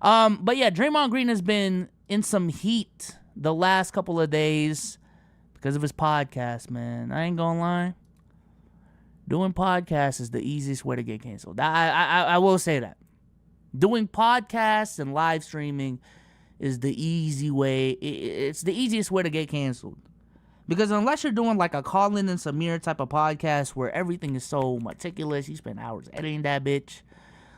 But yeah, Draymond Green has been in some heat the last couple of days because of his podcast, man. I ain't gonna lie. Doing podcasts is the easiest way to get canceled. I will say that. Doing podcasts and live streaming is the easy way. It's the easiest way to get canceled. Because unless you're doing like a Colin and Samir type of podcast where everything is so meticulous, you spend hours editing that bitch.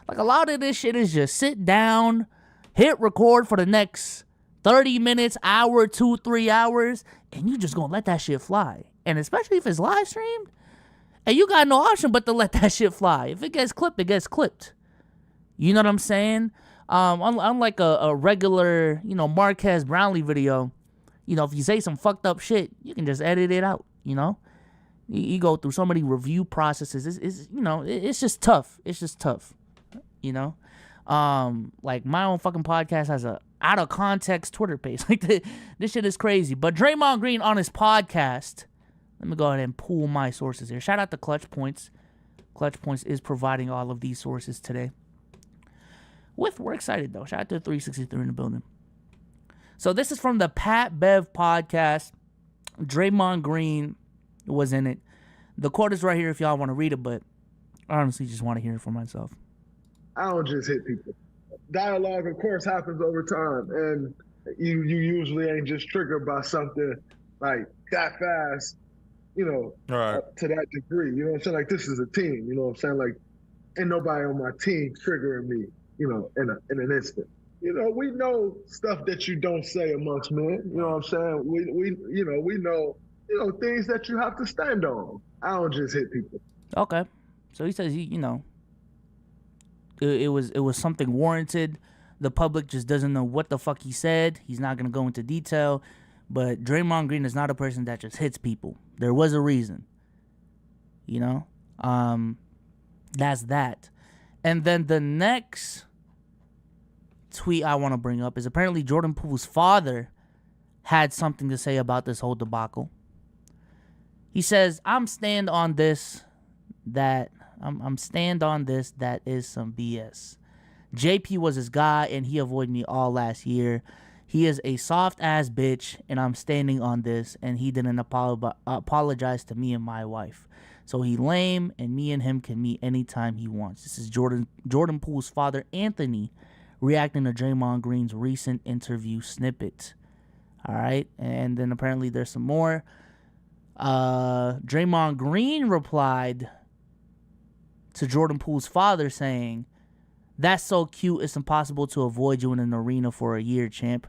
Like a lot of this shit is just sit down, hit record for the next 30 minutes, hour, 2, 3 hours, and you just gonna let that shit fly. And especially if it's live streamed, and you got no option but to let that shit fly. If it gets clipped, it gets clipped. You know what I'm saying? Unlike a regular, Marquez Brownlee video, if you say some fucked up shit, you can just edit it out, You go through so many review processes. It's just tough. It's just tough, Like, my own fucking podcast has a out of context Twitter page. Like, this shit is crazy. But Draymond Green on his podcast, let me go ahead and pull my sources here. Shout out to Clutch Points. Clutch Points is providing all of these sources today. We're excited, though. Shout out to 363 in the building. So this is from the Pat Bev podcast. Draymond Green was in it. The quote is right here if y'all want to read it, but I honestly just want to hear it for myself. I don't just hit people. Dialogue, of course, happens over time, and you usually ain't just triggered by something like that fast, right. To that degree. You know what I'm saying? Like, this is a team. You know what I'm saying? Like, ain't nobody on my team triggering me, in an instant. We know stuff that you don't say amongst men. You know what I'm saying? We know, things that you have to stand on. I don't just hit people. Okay. So he says, it was something warranted. The public just doesn't know what the fuck he said. He's not going to go into detail. But Draymond Green is not a person that just hits people. There was a reason. That's that. And then the next tweet I want to bring up is apparently Jordan Poole's father had something to say about this whole debacle. He says, I'm stand on this that is some BS. JP was his guy and he avoided me all last year. He is a soft ass bitch and I'm standing on this, and he didn't apologize to me and my wife. So he lame and me and him can meet anytime he wants. This is Jordan Poole's father, Anthony, reacting to Draymond Green's recent interview snippet. All right. And then apparently there's some more. Draymond Green replied to Jordan Poole's father saying, "That's so cute. It's impossible to avoid you in an arena for a year, champ.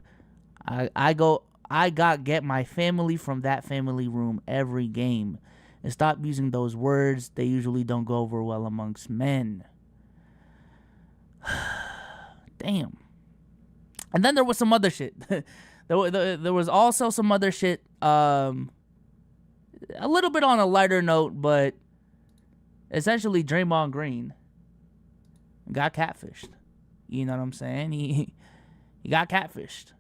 I got get my family from that family room every game. And stop using those words. They usually don't go over well amongst men." Damn. And then there was some other shit. there was also some other shit. A little bit on a lighter note, but essentially Draymond Green got catfished. You know what I'm saying? He got catfished.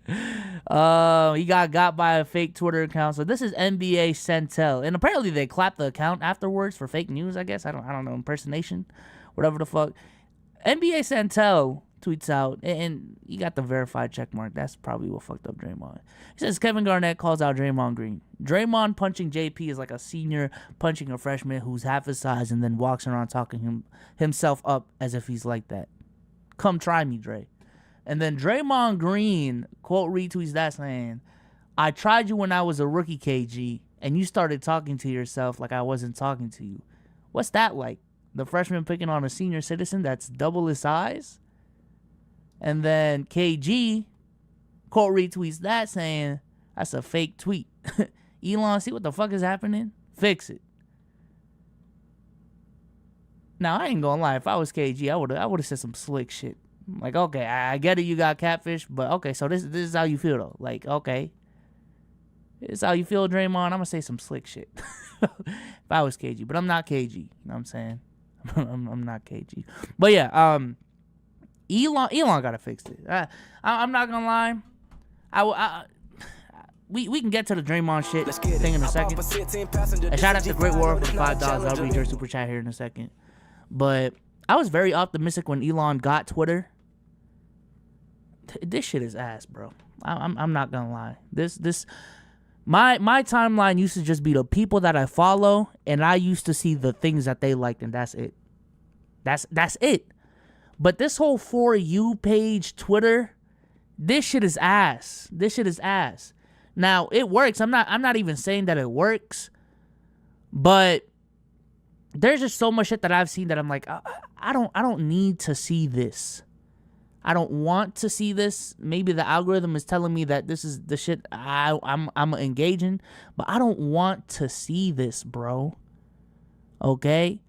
He got by a fake Twitter account. So this is NBA Centel, and apparently they clapped the account afterwards for fake news. I guess I don't know, impersonation, whatever the fuck. NBA Centel tweets out, and you got the verified check mark. That's probably what fucked up Draymond. He says Kevin Garnett calls out Draymond Green. Draymond punching JP is like a senior punching a freshman who's half his size and then walks around talking himself up as if he's like that. Come try me, Dre. And then Draymond Green, quote, retweets that saying, "I tried you when I was a rookie, KG, and you started talking to yourself like I wasn't talking to you. What's that like? The freshman picking on a senior citizen that's double his size?" And then KG, quote, retweets that saying, "That's a fake tweet. Elon, see what the fuck is happening? Fix it." Now, I ain't gonna lie. If I was KG, I would have said some slick shit. Like, okay, I get it, you got catfish, but okay, so this is how you feel, though. Like, okay, this is how you feel, Draymond. I'm gonna say some slick shit. If I was KG, but I'm not KG. You know what I'm saying? I'm not KG. But yeah, Elon gotta fix it. I'm not gonna lie. We can get to the Draymond shit thing in a second. And shout out to Great War for $5. I'll read your super chat here in a second. But I was very optimistic when Elon got Twitter this shit is ass, bro. I'm not gonna lie. My timeline used to just be the people that I follow, and I used to see the things that they liked, and that's it. That's it. But this whole For You page, Twitter, this shit is ass. This shit is ass. Now, it works. I'm not even saying that it works, but there's just so much shit that I've seen that I'm like, I don't need to see this. I don't want to see this. Maybe the algorithm is telling me that this is the shit I'm engaging, but I don't want to see this, bro. Okay?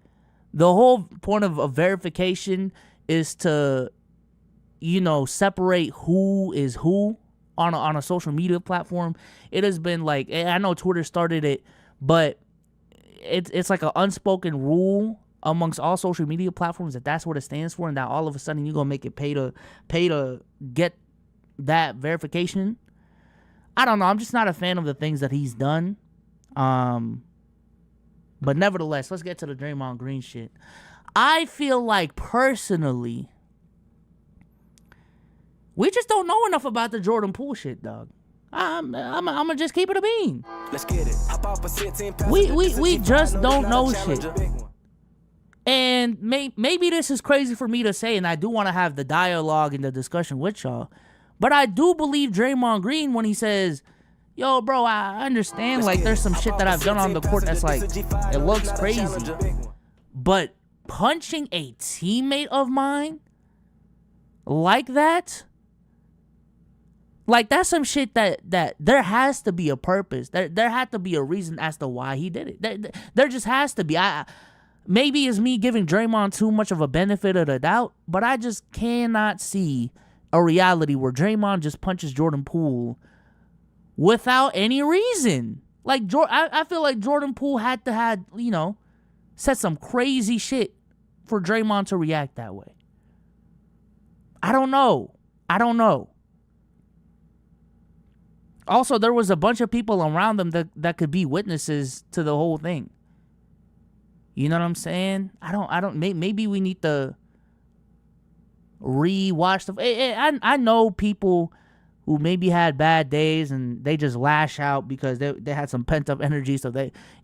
The whole point of verification is to, separate who is who on a social media platform. It has been like, I know Twitter started it, but it's like an unspoken rule amongst all social media platforms that's what it stands for, and that all of a sudden you're gonna make it pay to get that verification. I don't know. I'm just not a fan of the things that he's done. But nevertheless, let's get to the Draymond Green shit. I feel like personally, we just don't know enough about the Jordan Poole shit, dog. I'm gonna just keep it a bean. Let's get it. We just don't know shit. And maybe this is crazy for me to say, and I do want to have the dialogue and the discussion with y'all, but I do believe Draymond Green when he says, yo, bro, I understand, like, there's some shit that I've done on the court that's, like, it looks crazy, but punching a teammate of mine like that, like, that's some shit that there has to be a purpose. There had to be a reason as to why he did it. There just has to be. Maybe it's me giving Draymond too much of a benefit of the doubt, but I just cannot see a reality where Draymond just punches Jordan Poole without any reason. Like, I feel like Jordan Poole had to said some crazy shit for Draymond to react that way. I don't know. Also, there was a bunch of people around them that could be witnesses to the whole thing. You know what I'm saying? Maybe we need to re-watch stuff. I know people who maybe had bad days and they just lash out because they had some pent-up energy. So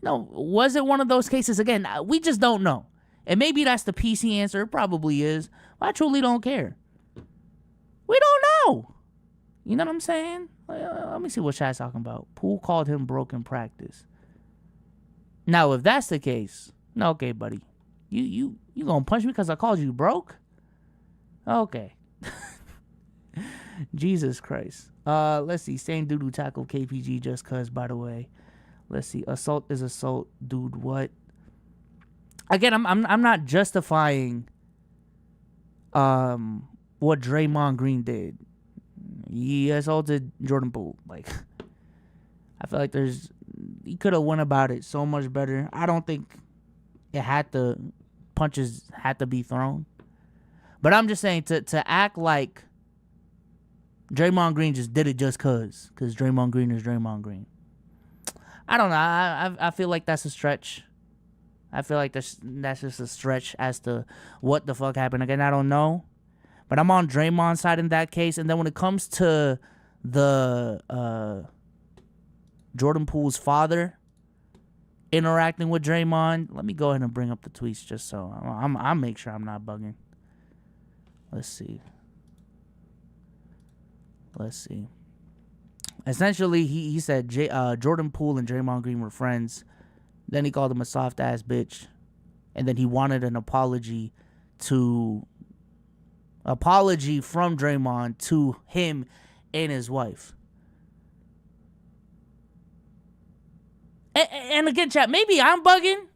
was it one of those cases? Again, we just don't know. And maybe that's the PC answer. It probably is. But I truly don't care. We don't know. You know what I'm saying? Let me see what Shaq's talking about. Poole called him broke in practice. Now, if that's the case, no, okay, buddy. You gonna punch me because I called you broke? Okay. Jesus Christ. Let's see. Same dude who tackled KPG just cuz, by the way. Let's see. Assault is assault. Dude, what? Again, I'm not justifying what Draymond Green did. He assaulted Jordan Poole. Like, I feel like he could have went about it so much better. I don't think punches had to be thrown. But I'm just saying to act like Draymond Green just did it just cause Draymond Green is Draymond Green. I don't know. I feel like that's a stretch. I feel like that's just a stretch as to what the fuck happened. Again, I don't know. But I'm on Draymond's side in that case. And then when it comes to the Jordan Poole's father interacting with Draymond, let me go ahead and bring up the tweets just so I'll make sure I'm not bugging. Let's see. Essentially, he said Jordan Poole and Draymond Green were friends. Then he called him a soft ass bitch, and then he wanted an apology from Draymond to him and his wife. And again, chat, maybe I'm bugging,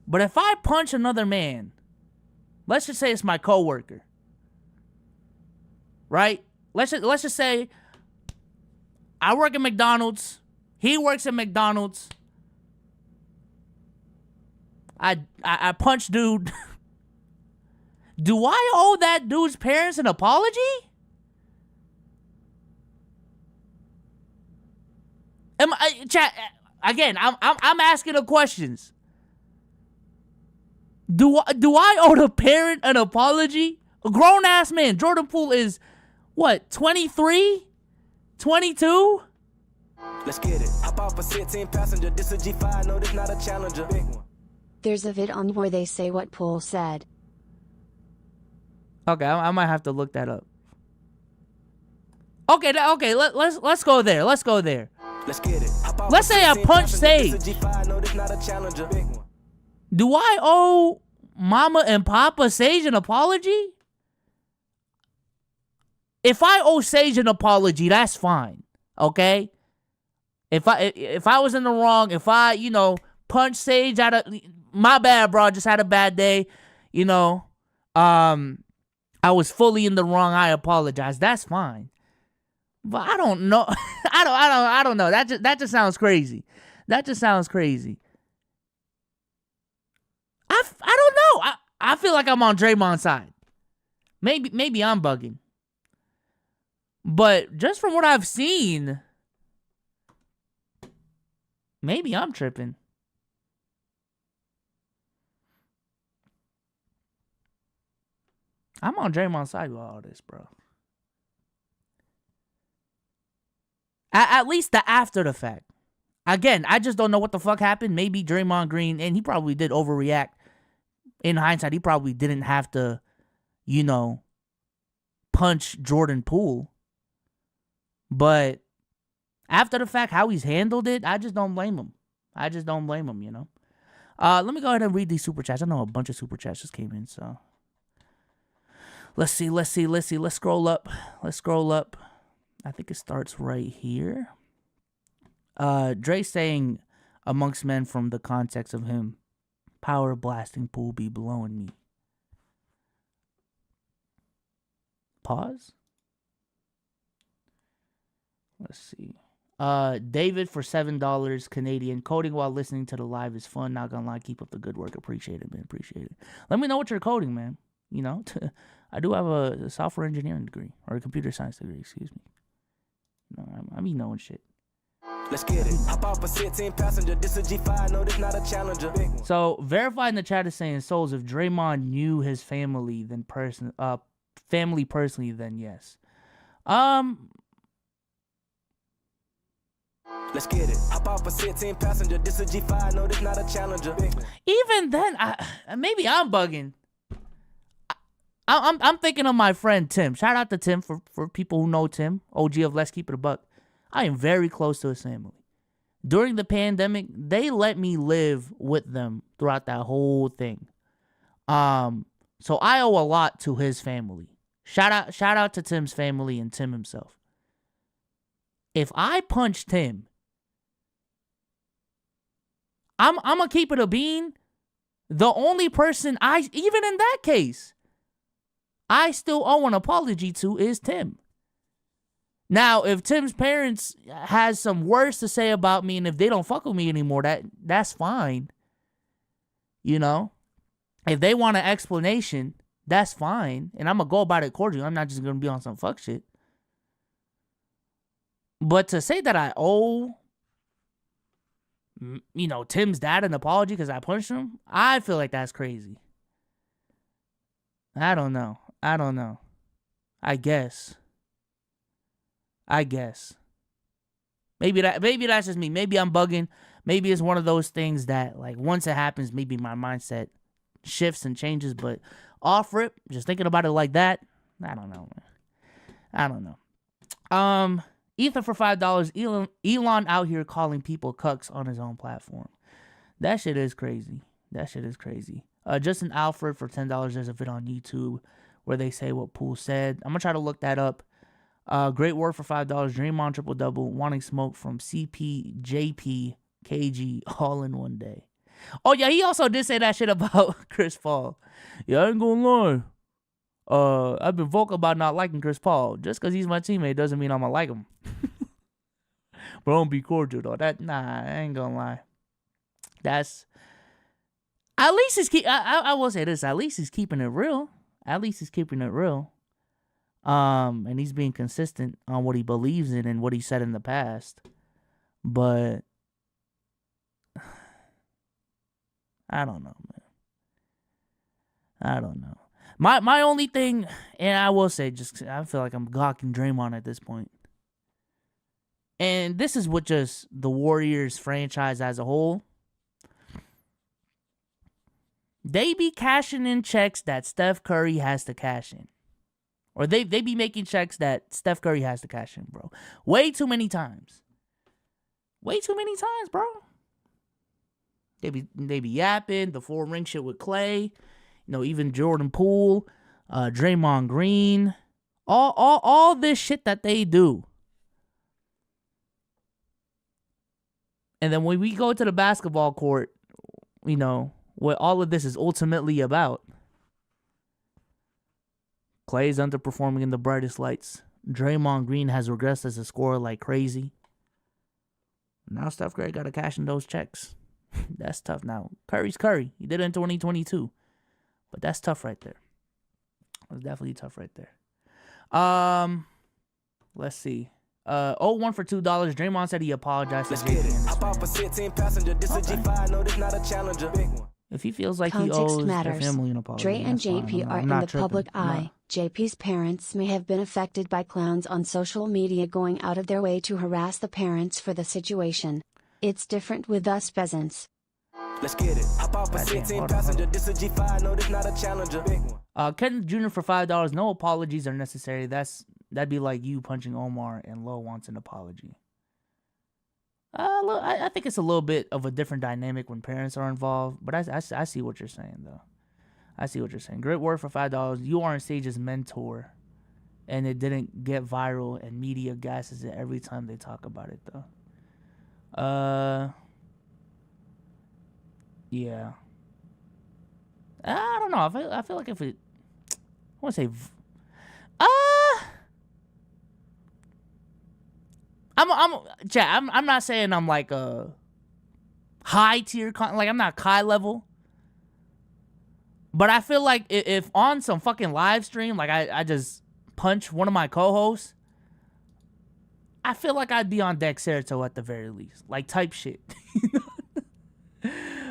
but if I punch another man, let's just say it's my coworker, right? Let's just say I work at McDonald's, he works at McDonald's. I punch dude. Do I owe that dude's parents an apology? Chat, again, I'm asking the questions. Do I owe the parent an apology A grown-ass man. Jordan Poole is, what, 23? 22? Let's get it. Hop off a 16 passenger. This a G5. No, this not a Challenger. Big one. There's a vid on where they say what Poole said. Okay, I might have to look that up. Okay, let's go there. Let's go there. Let's get it. Let's say I punch Sage. No, this not a Challenger. Big one. Do I owe Mama and Papa Sage an apology? If I owe Sage an apology, that's fine. Okay? If I was in the wrong, if I, punch Sage out of, my bad, bro, just had a bad day, I was fully in the wrong, I apologize. That's fine. But I don't know. I don't know. That just sounds crazy. That just sounds crazy. I don't know. I feel like I'm on Draymond's side. Maybe I'm bugging. But just from what I've seen, maybe I'm tripping. I'm on Draymond's side with all this, bro. At least the after the fact. Again, I just don't know what the fuck happened. Maybe Draymond Green, and he probably did overreact. In hindsight, he probably didn't have to, punch Jordan Poole. But after the fact, how he's handled it, I just don't blame him. Let me go ahead and read these super chats. I know a bunch of super chats just came in, so. Let's see. Let's scroll up. I think it starts right here. Dre saying amongst men from the context of him power blasting Poole be blowing me. Pause. Let's see. David for $7 Canadian. Coding while listening to the live is fun. Not gonna lie. Keep up the good work. Appreciate it, man. Appreciate it. Let me know what you're coding, man. I do have a software engineering degree or a computer science degree. Excuse me. I mean knowing shit. Let's get it. Hop off a 16 passenger. This a G5. No, this not a Challenger. Big one. So verified in the chat is saying, Souls, if Draymond knew his family personally, then yes. Let's get it. Hop off a 16 passenger. This a G5. No, this not a Challenger. Big one. Even then, maybe I'm bugging. I'm thinking of my friend Tim. Shout out to Tim for people who know Tim, OG of Let's Keep It a Buck. I am very close to his family. During the pandemic, they let me live with them throughout that whole thing. So I owe a lot to his family. Shout out to Tim's family and Tim himself. If I punched him, I'm gonna keep it a bean. The only person even in that case, I still owe an apology to is Tim. Now, if Tim's parents has some words to say about me and if they don't fuck with me anymore, that's fine. If they want an explanation, that's fine. And I'm going to go about it cordially. I'm not just going to be on some fuck shit. But to say that I owe, Tim's dad an apology because I punched him, I feel like that's crazy. I don't know. I guess. Maybe that's just me. Maybe I'm bugging. Maybe it's one of those things that, like, once it happens, maybe my mindset shifts and changes. But off rip, just thinking about it like that, I don't know, man. I don't know. Ethan for $5. Elon out here calling people cucks on his own platform. That shit is crazy. Justin Alfred for $10. There's a vid on YouTube where they say what Poole said. I'm gonna try to look that up. Great work for $5. Draymond triple double. Wanting smoke from CP, JP, KG all in one day. Oh yeah, he also did say that shit about Chris Paul. Yeah, I ain't gonna lie. I've been vocal about not liking Chris Paul. Just because he's my teammate doesn't mean I'm gonna like him. But don't be cordial though. I ain't gonna lie. That's at least I will say this. At least he's keeping it real. And he's being consistent on what he believes in and what he said in the past. But I don't know, man. My only thing, and I will say, I feel like I'm gawking Draymond at this point. And this is with just the Warriors franchise as a whole. They be cashing in checks that Steph Curry has to cash in. Or they be making checks that Steph Curry has to cash in, bro. Way too many times. Way too many times, bro. They be yapping, the 4-ring shit with Clay. You know, even Jordan Poole, Draymond Green. All this shit that they do. And then when we go to the basketball court, you know, what all of this is ultimately about. Clay's underperforming in the brightest lights. Draymond Green has regressed as a scorer like crazy. Now Steph Curry got to cash in those checks. That's tough. Now, Curry's Curry. He did it in 2022. But that's tough right there. That's definitely tough right there. Let's see. 1 for $2. Draymond said he apologized. Let's get it. Hop off a 16 passenger. This is G5. No, this not a challenger. Big one. If he feels like Context he owes matters. their family an apology, Dre and that's fine. JP are I'm in not the tripping. public eye. JP's parents may have been affected by clowns on social media going out of their way to harass the parents for the situation. It's different with us peasants. Let's get it. Hop off a 16 passenger. This is G5. No, this not a challenger. Big one. Ken Jr. for $5. No apologies are necessary. That'd be like you punching Omar and Lo wants an apology. Look, I think it's a little bit of a different dynamic when parents are involved, but I see what you're saying, though. I see what you're saying. Great word for $5. You are Sage's mentor, and it didn't get viral, and media gasses it every time they talk about it, though. Yeah. I don't know. I feel like if it, I want to say, I'm not saying I'm like a high tier, like I'm not Kai level. But I feel like if on some fucking live stream, like I just punch one of my co-hosts, I feel like I'd be on Dexerto at the very least. Like type shit.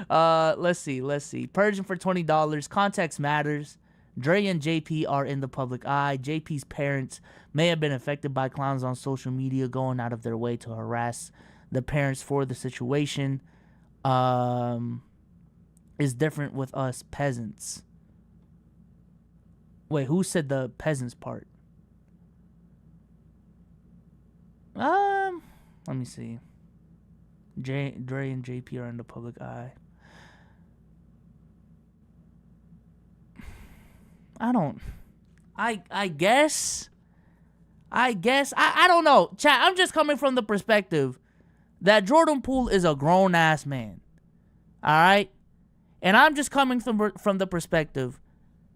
Let's see. Persian for $20. Context matters. Dre and JP are in the public eye. JP's parents may have been affected by clowns on social media going out of their way to harass the parents for the situation. Is different with us peasants. Wait, who said the peasants part? Let me see. Dre and JP are in the public eye. I guess. I don't know. Chat, I'm just coming from the perspective that Jordan Poole is a grown-ass man. Alright? And I'm just coming from the perspective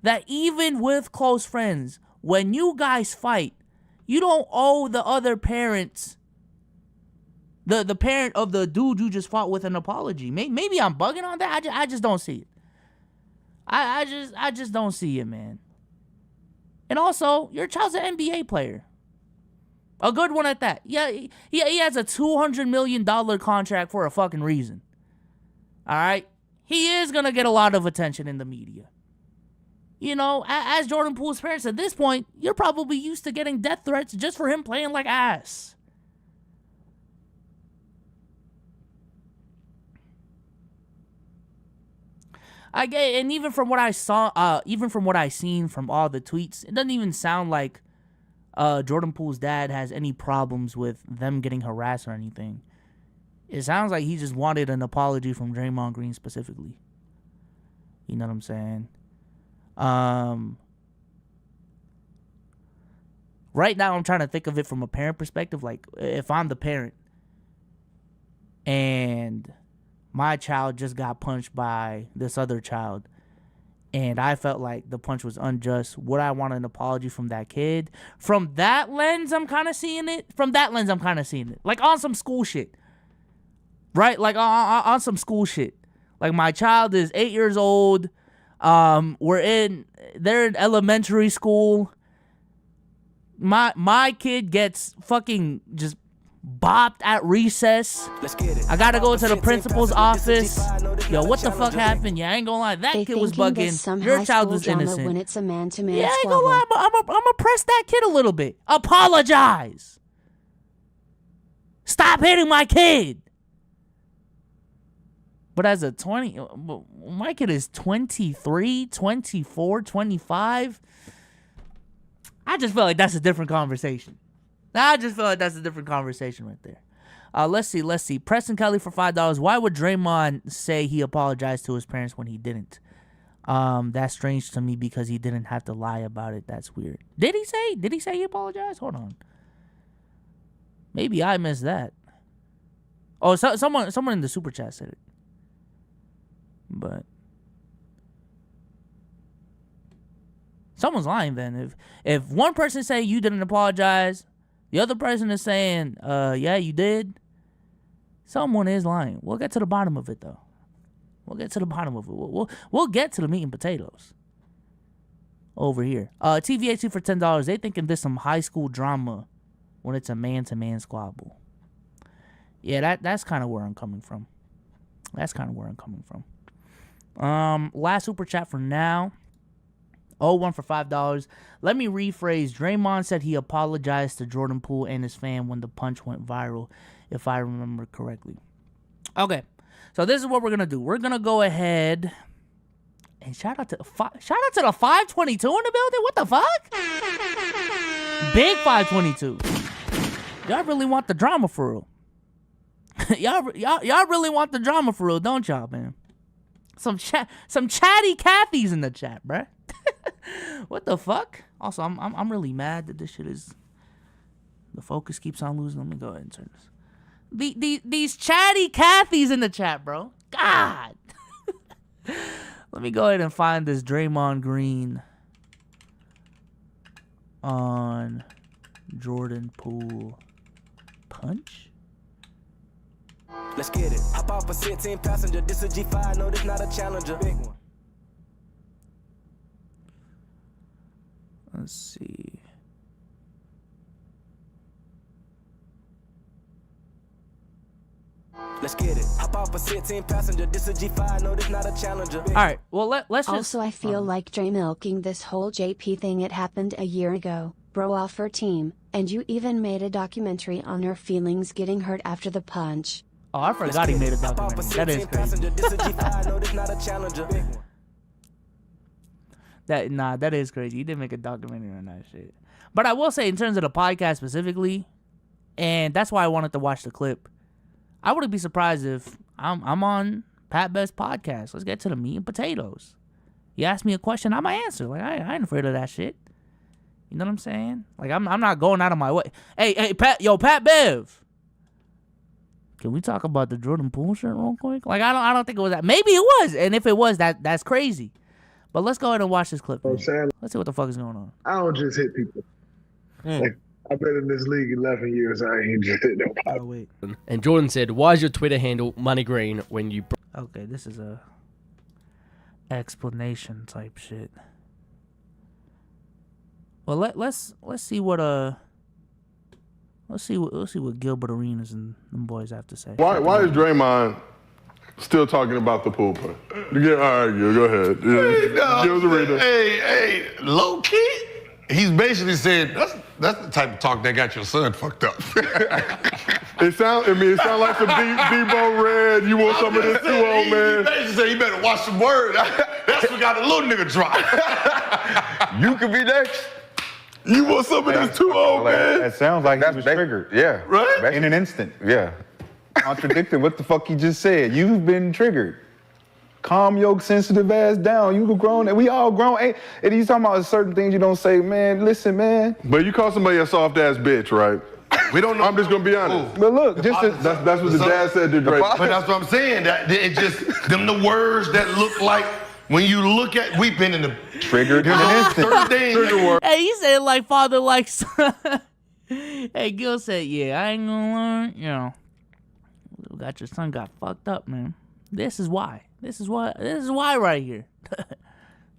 that even with close friends, when you guys fight, you don't owe the other parents, the parent of the dude you just fought with, an apology. Maybe I'm bugging on that. I just don't see it. I just don't see it, man. And also, your child's an NBA player. A good one at that. Yeah, he has a $200 million contract for a fucking reason. Alright? He is going to get a lot of attention in the media. You know, as Jordan Poole's parents, at this point, you're probably used to getting death threats just for him playing like ass. And even from what I saw, even from what I seen from all the tweets, it doesn't even sound like Jordan Poole's dad has any problems with them getting harassed or anything. It sounds like he just wanted an apology from Draymond Green specifically. You know what I'm saying? Right now I'm trying to think of it from a parent perspective. Like, if I'm the parent and my child just got punched by this other child, and I felt like the punch was unjust, would I want an apology from that kid? From that lens, I'm kind of seeing it. Like, on some school shit. Right? Like, on some school shit. Like, my child is 8 years old. They're in elementary school. My kid gets fucking just bopped at recess. Let's get it. I gotta go to the principal's office. Yo, what the fuck happened? Yeah, I ain't gonna lie. That They kid was thinking this bugging. some Your high child school was drama innocent. when it's a man-to-man Yeah, I ain't gonna squabble. lie. I'm gonna press that kid a little bit. Apologize. Stop hitting my kid. But as a 20, my kid is 23, 24, 25. I just feel like that's a different conversation. Right there. Let's see. Preston Kelly for $5. Why would Draymond say he apologized to his parents when he didn't? That's strange to me because he didn't have to lie about it. That's weird. Did he say he apologized? Hold on. Maybe I missed that. Oh, someone in the super chat said it. But someone's lying then. If one person say you didn't apologize, the other person is saying, yeah, you did. Someone is lying. We'll get to the bottom of it, though. We'll get to the meat and potatoes over here. TVA2 for $10. They thinking this some high school drama when it's a man-to-man squabble. Yeah, that's kind of where I'm coming from. Last super chat for now. 1 for $5. Let me rephrase. Draymond said he apologized to Jordan Poole and his fan when the punch went viral, if I remember correctly. Okay, so this is what we're gonna do. We're gonna go ahead and shout out to the 522 in the building. What the fuck? Big 522. Y'all really want the drama for real? y'all really want the drama for real, don't y'all, man? Some chatty Cathy's in the chat, bruh. What the fuck? Also, I'm really mad that this shit is. The focus keeps on losing. Let me go ahead and turn this. These chatty Cathy's in the chat, bro. God. Let me go ahead and find this Draymond Green on Jordan Poole punch. Let's get it. Hop off a 16 passenger. This is G5. No, this not a challenger. Big one. Let's see. Let's get it. Hop off a 16 passenger. This is G5. No, this not a challenger. All right. Well, let's just. Also, I feel like Dre milking this whole JP thing. It happened a year ago. Bro off her team, and you even made a documentary on her feelings getting hurt after the punch. Oh, I forgot he made a documentary. That is crazy. That is crazy. He did make a documentary on that shit. But I will say, in terms of the podcast specifically, and that's why I wanted to watch the clip, I wouldn't be surprised if I'm on Pat Best's podcast. Let's get to the meat and potatoes. You ask me a question, I might answer. Like, I ain't afraid of that shit. You know what I'm saying? Like, I'm not going out of my way. Hey, Pat Bev. Can we talk about the Jordan Poole shit real quick? Like, I don't think it was that. Maybe it was, and if it was, that's crazy. But let's go ahead and watch this clip. Let's see what the fuck is going on. I don't just hit people. Like, I've been in this league 11 years. I ain't just hit nobody. Oh wait. And Jordan said, "Why is your Twitter handle Money Green when you?" Okay, this is a explanation type shit. Well, let's see what Let's see what Gilbert Arenas and them boys have to say. Why is Draymond still talking about the Poole punch? Yeah, all right, go ahead. Yeah. Give us a reader. Hey, low key, he's basically saying that's the type of talk that got your son fucked up. It sounds like some Debo Red. You want some of this too, old man? He basically said, you better watch some word. That's what got a little nigga drop. You could be next. You want some of this too, old man? That sounds like he was triggered. Yeah. Right? In an instant. Yeah. Contradicting what the fuck he just said. You've been triggered. Calm your sensitive ass down. You grown, and we all grown. And he's talking about certain things you don't say, man. Listen, man. But you call somebody a soft ass bitch, right? We don't know. I'm just gonna be honest. But look, that's what the dad said to Drake. But that's what I'm saying. That it just them the words that look like when you look at. We've been in the triggered in an instant. Trigger word. Hey, he said like father like son. Hey, Gil said, yeah, I ain't gonna learn. You know, got your son got fucked up, man. This is why right here.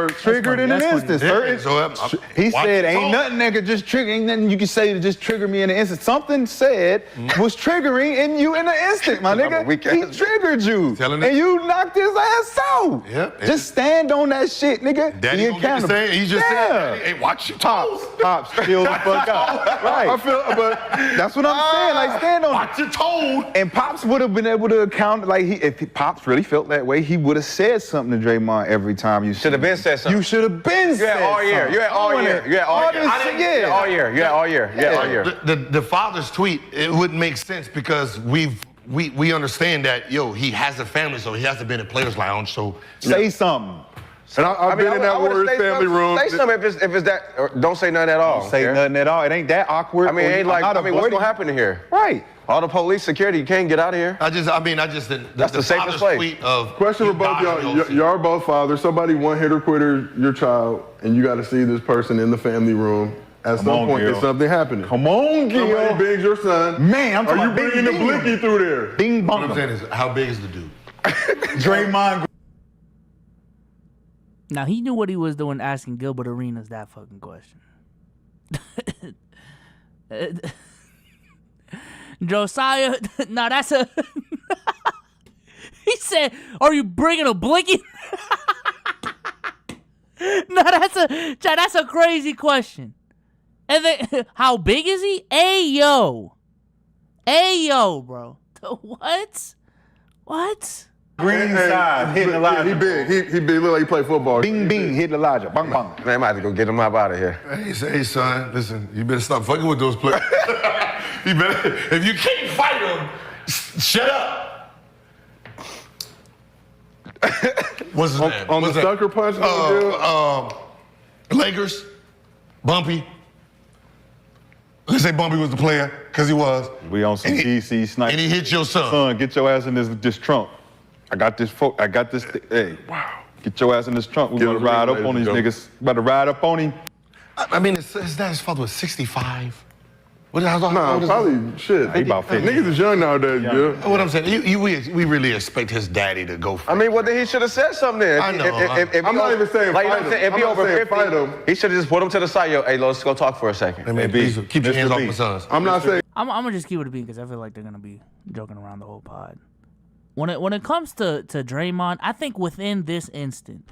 Triggered in an That's instant. funny. Certain- Yeah, so, he watch said, your ain't tone. nothing that could just trigger, ain't nothing you can say to just trigger me in an instant. Something said was triggering in you in an instant, my I'm a nigga. weak He ass triggered you. Telling And it. you knocked his ass out. Yep. Just stand on that shit, nigga. Daddy Be gonna get to accountable. say it. He just yeah. said, hey, watch your toes. Pops, chill the fuck out. Right. I feel, but That's what I'm saying. Like, stand on it. Watch your toes. And Pops would have been able to account, like, if Pops really felt that way, he would have said something to Draymond every time you Should have been said something. You should have been You had all year. You had all year. You had all year. Yeah. You had all year. You had all year. You had all year. The father's tweet, it wouldn't make sense because we understand that, he has a family, so he hasn't been in Players Lounge, so. Say something. and I've been in that Warriors family room. Say something if it's that. Or don't say nothing at all. Don't say okay? nothing at all. It ain't that awkward. I mean, it ain't like. I'm not I mean, what's avoiding- gonna happen in here? Right. All the police security, you can't get out of here. I just That's the safest father's place. tweet of. Question for he both died in y'all. OC. Y'all are both fathers. Somebody one hitter quitter your child, and you got to see this person in the family room. At Come some on, point, Gil. there's something happening. Come on, Gil. Somebody bings your son. Man, I'm Are talking you about big bringing the Gil. blicky through there? Ding What I'm bong. saying is, how big is the dude? Draymond. Now, he knew what he was doing asking Gilbert Arenas that fucking question. Josiah, no, that's a... He said, are you bringing a blinky? No, that's a crazy question. And then, how big is he? Ayo, bro. What? Green side, hitting Elijah. He big. He big. Look like he play football. Bing, bing, hitting Elijah. Bang, bang. Man, I might have to go get him up out of here. Hey, son, listen, you better stop fucking with those players. You better, if you can't fight them, shut up. What's his name? On the What's that? sucker punch. Lakers, Bumpy. Let's say Bumpy was the player, because he was. We on some And he- DC sniper. And he hit your son. Son, get your ass in this trunk. I got this. Hey, wow. Get your ass in this trunk. We Get gonna him, ride up ladies on and these gentlemen. niggas. About to ride up on him. I mean, his dad's father was 65. What Nah, probably shit. He about 50. Niggas is young nowadays, yeah. What I'm saying, we really expect his daddy to go for I mean, well, then he should have said something then. I know, If I'm he not over- even saying like, you know fight what I'm saying? him. If he I'm not over saying 50, fight him. he should have just put him to the side. Yo, hey, let's go talk for a second. I mean, Maybe. please keep your Mr. hands off B. my sons. I'm not saying. I'm gonna just keep it a beat because I feel like they're gonna be joking around the whole pod. When it comes to Draymond, I think within this instant,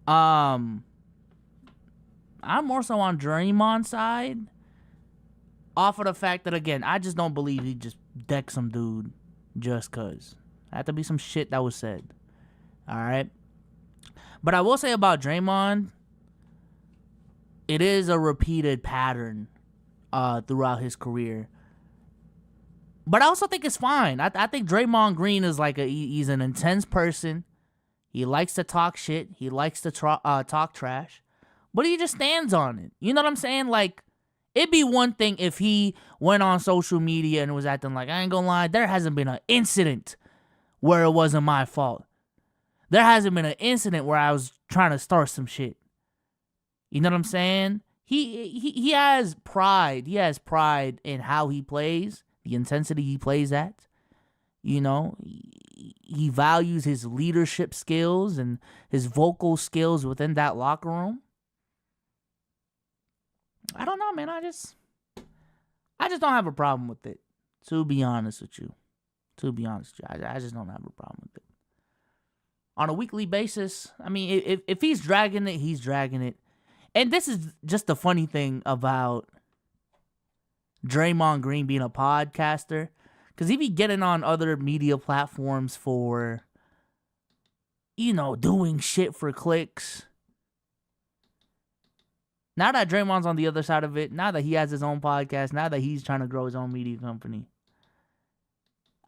I'm more so on Draymond's side. Off of the fact that, again, I just don't believe he just decked some dude just cause. Had to be some shit that was said. All right. But I will say about Draymond, it is a repeated pattern throughout his career. But I also think it's fine. I think Draymond Green is like he's an intense person. He likes to talk shit. He likes to talk trash. But he just stands on it. You know what I'm saying? Like, it'd be one thing if he went on social media and was acting like, I ain't gonna lie, there hasn't been an incident where it wasn't my fault. There hasn't been an incident where I was trying to start some shit. You know what I'm saying? He has pride. He has pride in how he plays, the intensity he plays at. You know, he values his leadership skills and his vocal skills within that locker room. I don't know, man. I just don't have a problem with it. To be honest with you. I just don't have a problem with it. On a weekly basis, I mean, if he's dragging it, he's dragging it. And this is just the funny thing about Draymond Green being a podcaster. Because he be getting on other media platforms for, you know, doing shit for clicks. Now that Draymond's on the other side of it, now that he has his own podcast, now that he's trying to grow his own media company,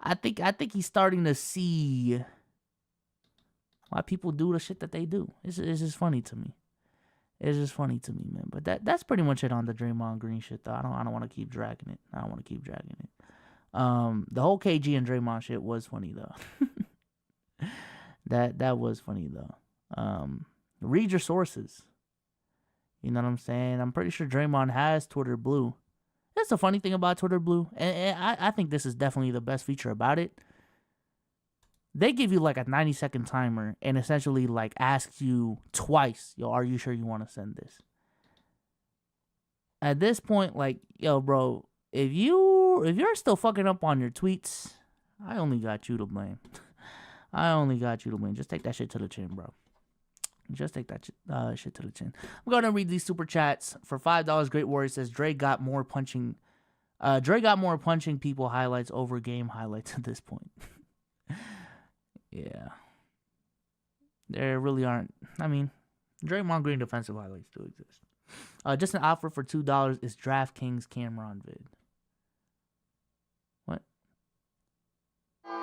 I think he's starting to see why people do the shit that they do. It's just funny to me. It's just funny to me, man. But that's pretty much it on the Draymond Green shit, though. I don't want to keep dragging it. The whole KG and Draymond shit was funny though. that was funny though. Read your sources. You know what I'm saying? I'm pretty sure Draymond has Twitter Blue. That's the funny thing about Twitter Blue. And I think this is definitely the best feature about it. they give you like a 90-second timer and essentially like asks you twice, yo, are you sure you want to send this? At this point, like, yo, bro, if you're still fucking up on your tweets, I only got you to blame. I only got you to blame. Just take that shit to the chin, bro. Just take that shit to the chin. I'm going to read these super chats. For $5, Great Warrior says, Dre got more punching people highlights over game highlights at this point. Yeah. There really aren't. I mean, Draymond Green defensive highlights do exist. Just an offer for $2 is DraftKings Cameron vid. What?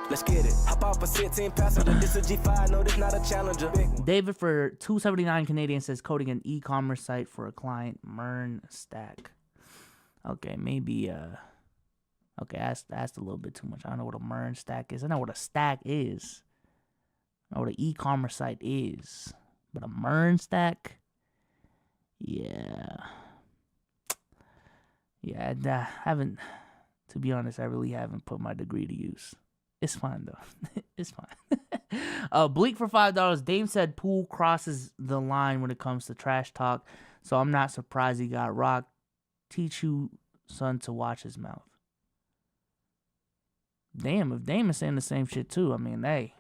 Let's get it. Hop off a 16 passenger. This a G5. No, this not a challenger. David for $2.79 Canadian says coding an e-commerce site for a client. Mern Stack. Okay, maybe. Okay, asked a little bit too much. I don't know what a Mern Stack is. I know what a stack is. I know what an e-commerce site is. But a Mern Stack? Yeah. Yeah, I haven't, to be honest, I really haven't put my degree to use. It's fine, though. It's fine. Bleak for $5. Dame said Poole crosses the line when it comes to trash talk, so I'm not surprised he got rocked. Teach you, son, to watch his mouth. Damn, if Dame is saying the same shit, too, I mean, hey.